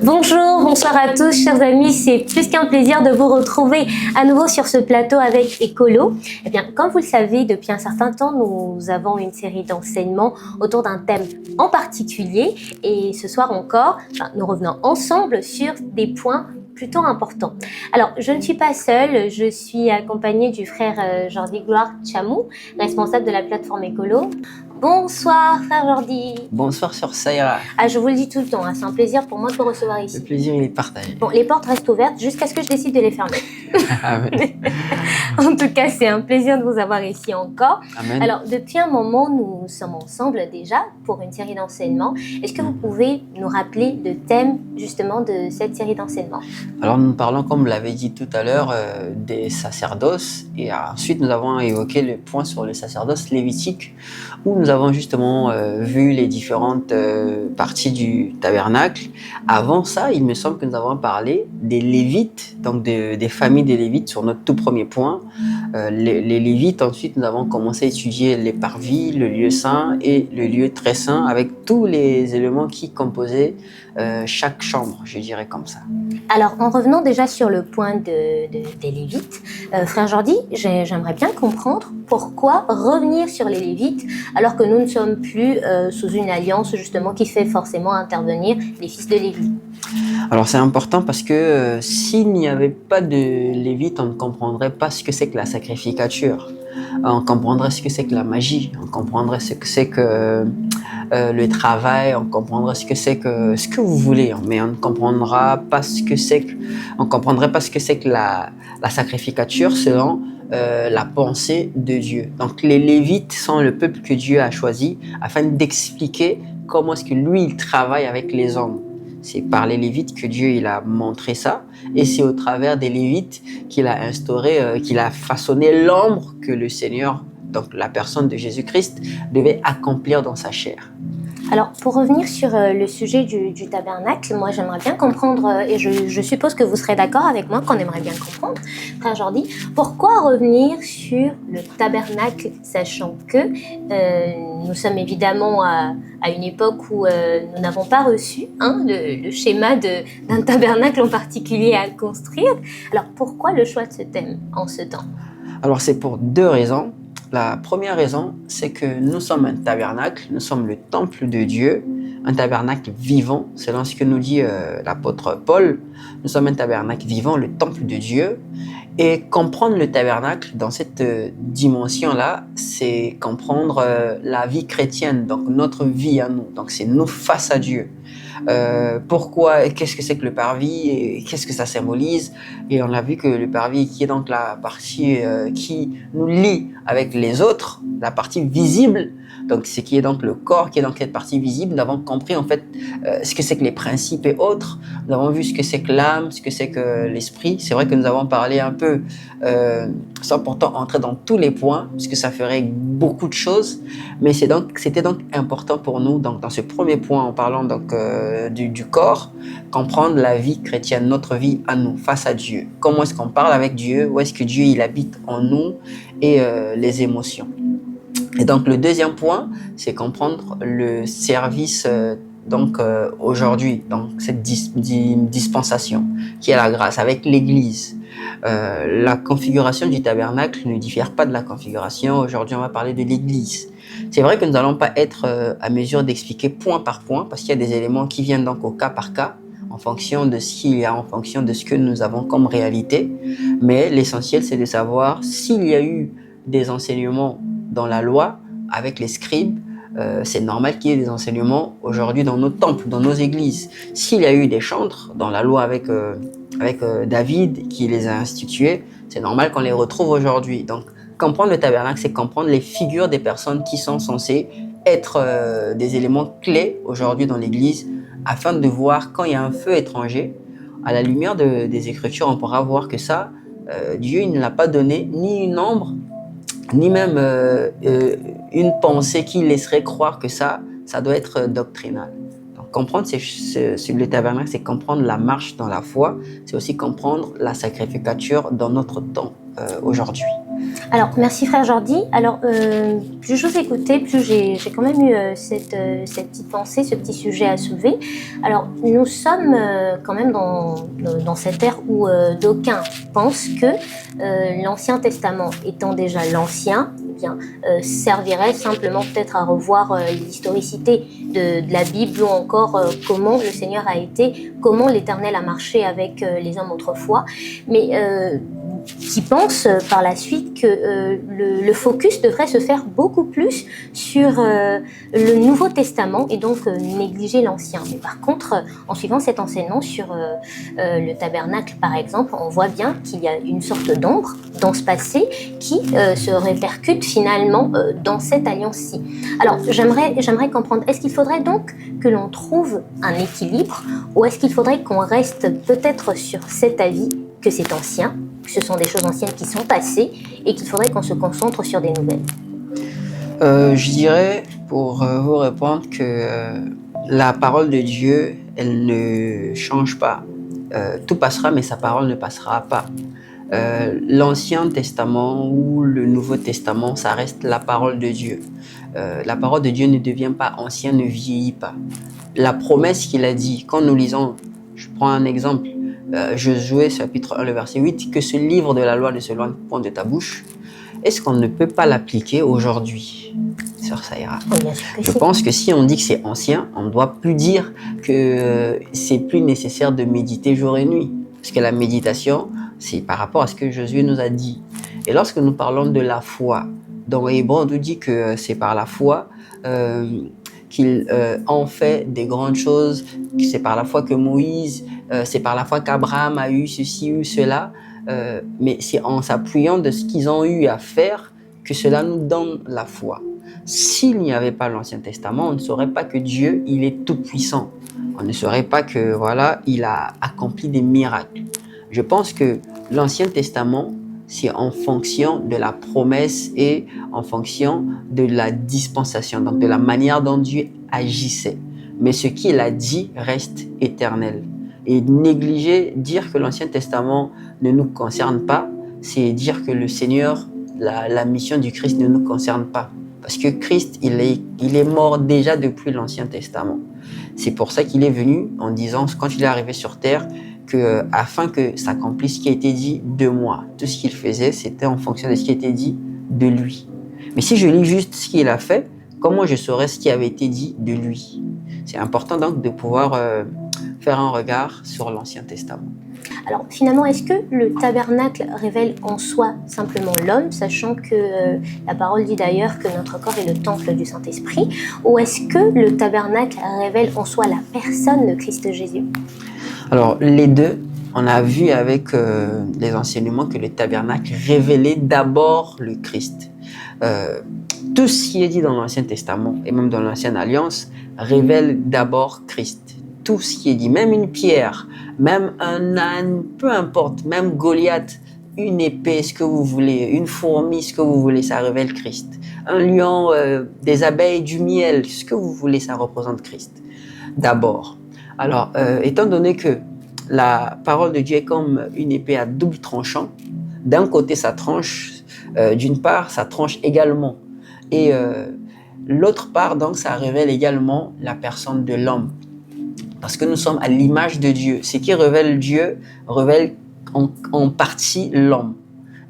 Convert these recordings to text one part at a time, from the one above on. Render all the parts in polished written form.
Bonjour, bonsoir à tous chers amis, c'est plus qu'un plaisir de vous retrouver à nouveau sur ce plateau avec Écolo. Eh bien, comme vous le savez, depuis un certain temps, nous avons une série d'enseignements autour d'un thème en particulier et ce soir encore, nous revenons ensemble sur des points plutôt importants. Alors, je ne suis pas seule, je suis accompagnée du frère Jordi Gloire Chamou, responsable de la plateforme Écolo. Bonsoir frère Jordi. Bonsoir sœur Saïra. Je vous le dis tout le temps, c'est un plaisir pour moi de vous recevoir ici. Le plaisir il est partagé. Bon, les portes restent ouvertes jusqu'à ce que je décide de les fermer. Amen. En tout cas, c'est un plaisir de vous avoir ici encore. Amen. Alors, depuis un moment, nous sommes ensemble déjà pour une série d'enseignements. Est-ce que vous pouvez nous rappeler le thème justement de cette série d'enseignements? Alors nous parlons, comme vous l'avez dit tout à l'heure, des sacerdoces et ensuite nous avons évoqué le point sur le sacerdoce lévitique où nous avons justement vu les différentes parties du tabernacle. Avant ça, il me semble que nous avons parlé des Lévites, donc des familles des Lévites sur notre tout premier point. Les Lévites, ensuite nous avons commencé à étudier les parvis, le lieu saint et le lieu très saint avec tous les éléments qui composaient chaque chambre, je dirais comme ça. Alors, en revenant déjà sur le point des Lévites, frère Jordi, j'aimerais bien comprendre pourquoi revenir sur les Lévites alors que nous ne sommes plus sous une alliance justement qui fait forcément intervenir les fils de Lévi. Alors c'est important parce que s'il n'y avait pas de Lévites, on ne comprendrait pas ce que c'est que la sacrificature. On comprendrait ce que c'est que la magie, on comprendrait ce que c'est que le travail, on comprendrait ce que vous voulez, mais on ne comprendra pas ce que c'est que, on comprendrait pas ce que c'est que la sacrificature selon la pensée de Dieu. Donc les Lévites sont le peuple que Dieu a choisi afin d'expliquer comment est-ce que lui il travaille avec les hommes. C'est par les Lévites que Dieu il a montré ça et c'est au travers des Lévites qu'il a instauré, qu'il a façonné l'ombre que le Seigneur, donc la personne de Jésus-Christ, devait accomplir dans sa chair. Alors, pour revenir sur le sujet du tabernacle, moi j'aimerais bien comprendre, et je suppose que vous serez d'accord avec moi qu'on aimerait bien comprendre, frère Jordi, pourquoi revenir sur le tabernacle, sachant que nous sommes évidemment à une époque où nous n'avons pas reçu le schéma d'un tabernacle en particulier à construire. Alors, pourquoi le choix de ce thème en ce temps? Alors, c'est pour deux raisons. La première raison, c'est que nous sommes un tabernacle, nous sommes le temple de Dieu, un tabernacle vivant, selon ce que nous dit l'apôtre Paul. Nous sommes un tabernacle vivant, le temple de Dieu. Et comprendre le tabernacle dans cette dimension-là, c'est comprendre la vie chrétienne, donc notre vie à nous. Donc c'est nous face à Dieu. Pourquoi, qu'est-ce que c'est que le parvis et qu'est-ce que ça symbolise? Et on a vu que le parvis qui est donc la partie qui nous lie avec les autres, la partie visible, donc ce qui est donc le corps, qui est donc cette partie visible. Nous avons compris en fait ce que c'est que les principes et autres. Nous avons vu ce que c'est que l'âme, ce que c'est que l'esprit. C'est vrai que nous avons parlé un peu sans pourtant entrer dans tous les points, puisque ça ferait beaucoup de choses. Mais c'était donc important pour nous, donc dans ce premier point, en parlant donc du corps, comprendre la vie chrétienne, notre vie à nous, face à Dieu. Comment est-ce qu'on parle avec Dieu? Où est-ce que Dieu il habite en nous? Et les émotions. Et donc le deuxième point, c'est comprendre le service aujourd'hui, donc cette dispensation qui est la grâce avec l'Église. La configuration du tabernacle ne diffère pas de la configuration. Aujourd'hui, on va parler de l'Église. C'est vrai que nous n'allons pas être à mesure d'expliquer point par point parce qu'il y a des éléments qui viennent donc au cas par cas en fonction de ce qu'il y a, en fonction de ce que nous avons comme réalité. Mais l'essentiel, c'est de savoir s'il y a eu des enseignements dans la loi avec les scribes. C'est normal qu'il y ait des enseignements aujourd'hui dans nos temples, dans nos églises. S'il y a eu des chantres dans la loi avec David qui les a institués, c'est normal qu'on les retrouve aujourd'hui. Donc, comprendre le tabernacle, c'est comprendre les figures des personnes qui sont censées être des éléments clés aujourd'hui dans l'église afin de voir quand il y a un feu étranger. À la lumière des Écritures, on pourra voir que ça, Dieu il ne l'a pas donné ni une ombre, ni même une pensée qui laisserait croire que ça doit être doctrinal. Donc comprendre le tabernacle, c'est comprendre la marche dans la foi, c'est aussi comprendre la sacrificature dans notre temps aujourd'hui. Alors, merci frère Jordi. Alors, plus je vous écoutais, plus j'ai quand même eu cette petite pensée, ce petit sujet à soulever. Alors, nous sommes quand même dans cette ère où d'aucuns pensent que l'Ancien Testament étant déjà l'Ancien, eh bien, servirait simplement peut-être à revoir l'historicité de la Bible ou encore comment le Seigneur a été, comment l'Éternel a marché avec les hommes autrefois. Mais qui pense par la suite que le focus devrait se faire beaucoup plus sur le Nouveau Testament et donc négliger l'Ancien. Mais par contre, en suivant cet enseignement sur le tabernacle, par exemple, on voit bien qu'il y a une sorte d'ombre dans ce passé qui se répercute finalement dans cette alliance-ci. Alors, j'aimerais comprendre, est-ce qu'il faudrait donc que l'on trouve un équilibre ou est-ce qu'il faudrait qu'on reste peut-être sur cet avis que c'est ancien, que ce sont des choses anciennes qui sont passées et qu'il faudrait qu'on se concentre sur des nouvelles? Je dirais, pour vous répondre, que la parole de Dieu, elle ne change pas. Tout passera, mais sa parole ne passera pas. L'Ancien Testament ou le Nouveau Testament, ça reste la parole de Dieu. La parole de Dieu ne devient pas ancienne, ne vieillit pas. La promesse qu'il a dit, quand nous lisons, je prends un exemple, Josué chapitre 1, le verset 8, que ce livre de la loi ne s'éloigne point de ta bouche. Est-ce qu'on ne peut pas l'appliquer aujourd'hui, Sœur Saïra? Oui, bien sûr que Je si. pense que si on dit que c'est ancien, on ne doit plus dire que c'est plus nécessaire de méditer jour et nuit. Parce que la méditation, c'est par rapport à ce que Josué nous a dit. Et lorsque nous parlons de la foi, dans Hébreux, on nous dit que c'est par la foi qu'il en fait des grandes choses, que c'est par la foi que Moïse, c'est par la foi qu'Abraham a eu ceci ou cela, mais c'est en s'appuyant de ce qu'ils ont eu à faire que cela nous donne la foi. S'il n'y avait pas l'Ancien Testament, on ne saurait pas que Dieu, il est tout puissant. On ne saurait pas que voilà, il a accompli des miracles. Je pense que l'Ancien Testament, c'est en fonction de la promesse et en fonction de la dispensation, donc de la manière dont Dieu agissait. Mais ce qu'il a dit reste éternel. Et négliger, dire que l'Ancien Testament ne nous concerne pas, c'est dire que le Seigneur, la mission du Christ ne nous concerne pas. Parce que Christ, il est mort déjà depuis l'Ancien Testament. C'est pour ça qu'il est venu en disant, quand il est arrivé sur terre, afin que s'accomplisse ce qui a été dit de moi. Tout ce qu'il faisait, c'était en fonction de ce qui a été dit de lui. Mais si je lis juste ce qu'il a fait, comment je saurais ce qui avait été dit de lui? C'est important donc de pouvoir faire un regard sur l'Ancien Testament. Alors finalement, est-ce que le tabernacle révèle en soi simplement l'homme, sachant que la parole dit d'ailleurs que notre corps est le temple du Saint-Esprit, ou est-ce que le tabernacle révèle en soi la personne de Christ Jésus? Alors les deux, on a vu avec les enseignements que le tabernacle révélait d'abord le Christ. Tout ce qui est dit dans l'Ancien Testament et même dans l'Ancienne Alliance révèle d'abord Christ. Tout ce qui est dit, même une pierre, même un âne, peu importe, même Goliath, une épée, ce que vous voulez, une fourmi, ce que vous voulez, ça révèle Christ. Un lion, des abeilles, du miel, ce que vous voulez, ça représente Christ. D'abord. Alors, étant donné que la parole de Dieu est comme une épée à double tranchant, d'un côté ça tranche, d'une part ça tranche également, et l'autre part donc ça révèle également la personne de l'homme. Parce que nous sommes à l'image de Dieu. Ce qui révèle Dieu révèle en partie l'homme.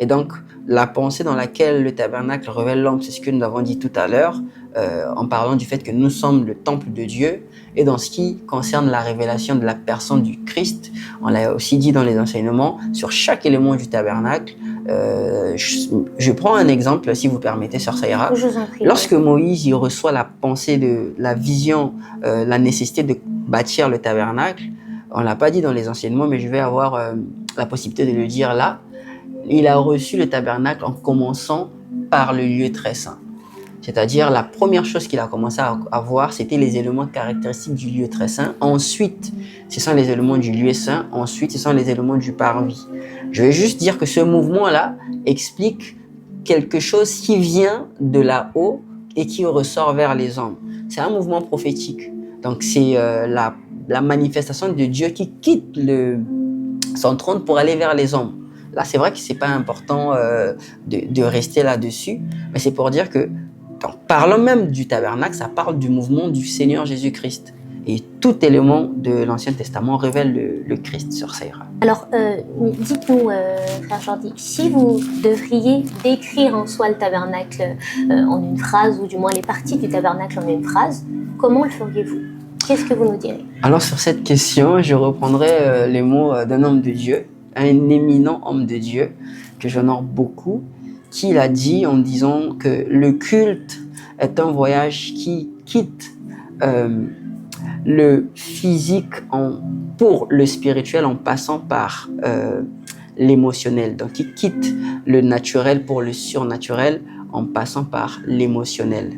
Et donc, la pensée dans laquelle le tabernacle révèle l'homme, c'est ce que nous avons dit tout à l'heure, en parlant du fait que nous sommes le temple de Dieu. Et dans ce qui concerne la révélation de la personne du Christ, on l'a aussi dit dans les enseignements, sur chaque élément du tabernacle. Je prends un exemple, si vous permettez, Sœur Saïra. Je vous en prie. Lorsque Moïse il reçoit la pensée de la vision, la nécessité de bâtir le tabernacle, on ne l'a pas dit dans les enseignements, mais je vais avoir la possibilité de le dire là. Il a reçu le tabernacle en commençant par le lieu très saint. C'est-à-dire, la première chose qu'il a commencé à voir, c'était les éléments caractéristiques du lieu très saint. Ensuite, ce sont les éléments du lieu saint. Ensuite, ce sont les éléments du parvis. Je vais juste dire que ce mouvement-là explique quelque chose qui vient de là-haut et qui ressort vers les hommes. C'est un mouvement prophétique. Donc, c'est la manifestation de Dieu qui quitte son trône pour aller vers les hommes. Là, c'est vrai que c'est pas important de rester là-dessus, mais c'est pour dire que, en parlant même du tabernacle, ça parle du mouvement du Seigneur Jésus-Christ. Et tout élément de l'Ancien Testament révèle le Christ sur Seira. Alors, dites-nous, frère Jordi, si vous devriez décrire en soi le tabernacle en une phrase, ou du moins les parties du tabernacle en une phrase, comment le feriez-vous? Qu'est-ce que vous nous direz? Alors, sur cette question, je reprendrai les mots d'un homme de Dieu, un éminent homme de Dieu, que j'honore beaucoup, qui l'a dit en disant que le culte est un voyage qui quitte le physique pour le spirituel en passant par l'émotionnel. Donc, il quitte le naturel pour le surnaturel en passant par l'émotionnel.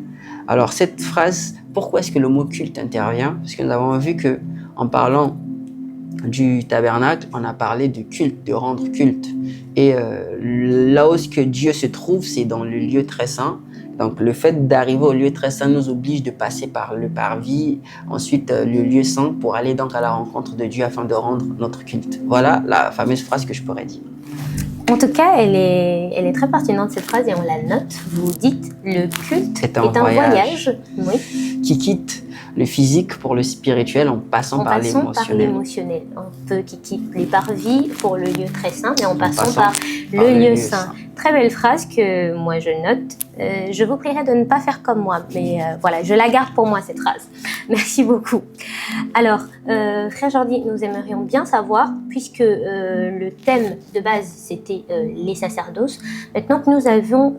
Alors, cette phrase, pourquoi est-ce que le mot culte intervient? Parce que nous avons vu que en parlant du tabernacle, on a parlé de culte, de rendre culte. Et là où ce que Dieu se trouve, c'est dans le lieu très saint. Donc, le fait d'arriver au lieu très saint nous oblige de passer par le parvis, ensuite le lieu saint pour aller donc à la rencontre de Dieu afin de rendre notre culte. Voilà la fameuse phrase que je pourrais dire. En tout cas, elle est très pertinente cette phrase et on la note. Vous dites le culte est un voyage oui, qui quitte le physique pour le spirituel en passant par l'émotionnel. Un peu qui quitte les parvis pour le lieu très saint, mais en passant par le lieu saint. Très belle phrase que moi je note. Je vous prierai de ne pas faire comme moi, mais voilà, je la garde pour moi cette phrase. Merci beaucoup. Alors, frère Jordi, nous aimerions bien savoir, puisque le thème de base c'était les sacerdoces, maintenant que nous avons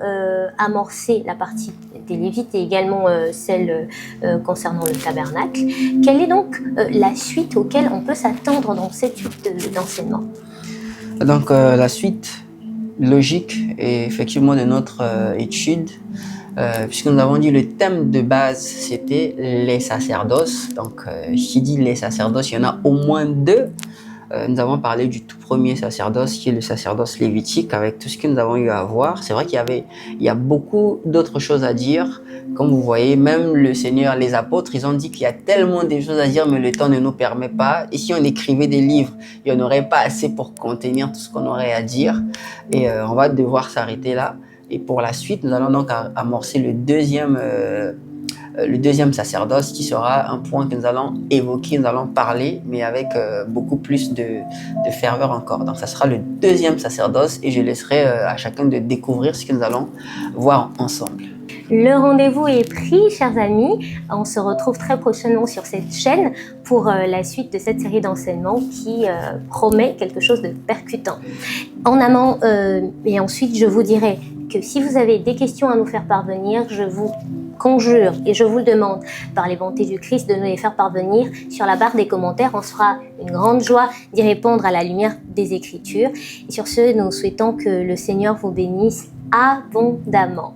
amorcé la partie des Lévites et également celle concernant le tabernacle, quelle est donc la suite auquel on peut s'attendre dans cette suite d'enseignement? Donc la suite logique et effectivement de notre étude, puisque nous avons dit le thème de base c'était les sacerdoces. Donc qui dit les sacerdoces, il y en a au moins deux. Nous avons parlé du tout premier sacerdoce qui est le sacerdoce lévitique avec tout ce que nous avons eu à voir. C'est vrai il y a beaucoup d'autres choses à dire. Comme vous voyez, même le Seigneur, les apôtres, ils ont dit qu'il y a tellement de choses à dire, mais le temps ne nous permet pas. Et si on écrivait des livres, il n'y en aurait pas assez pour contenir tout ce qu'on aurait à dire. Et on va devoir s'arrêter là. Et pour la suite, nous allons donc amorcer le deuxième sacerdoce qui sera un point que nous allons évoquer, nous allons parler, mais avec beaucoup plus de ferveur encore. Donc ça sera le deuxième sacerdoce et je laisserai à chacun de découvrir ce que nous allons voir ensemble. Le rendez-vous est pris, chers amis. On se retrouve très prochainement sur cette chaîne pour la suite de cette série d'enseignements qui promet quelque chose de percutant. En amont et ensuite, je vous dirai que si vous avez des questions à nous faire parvenir, je vous conjure et je vous demande par les bontés du Christ de nous les faire parvenir sur la barre des commentaires. On se fera une grande joie d'y répondre à la lumière des Écritures. Et sur ce, nous souhaitons que le Seigneur vous bénisse abondamment.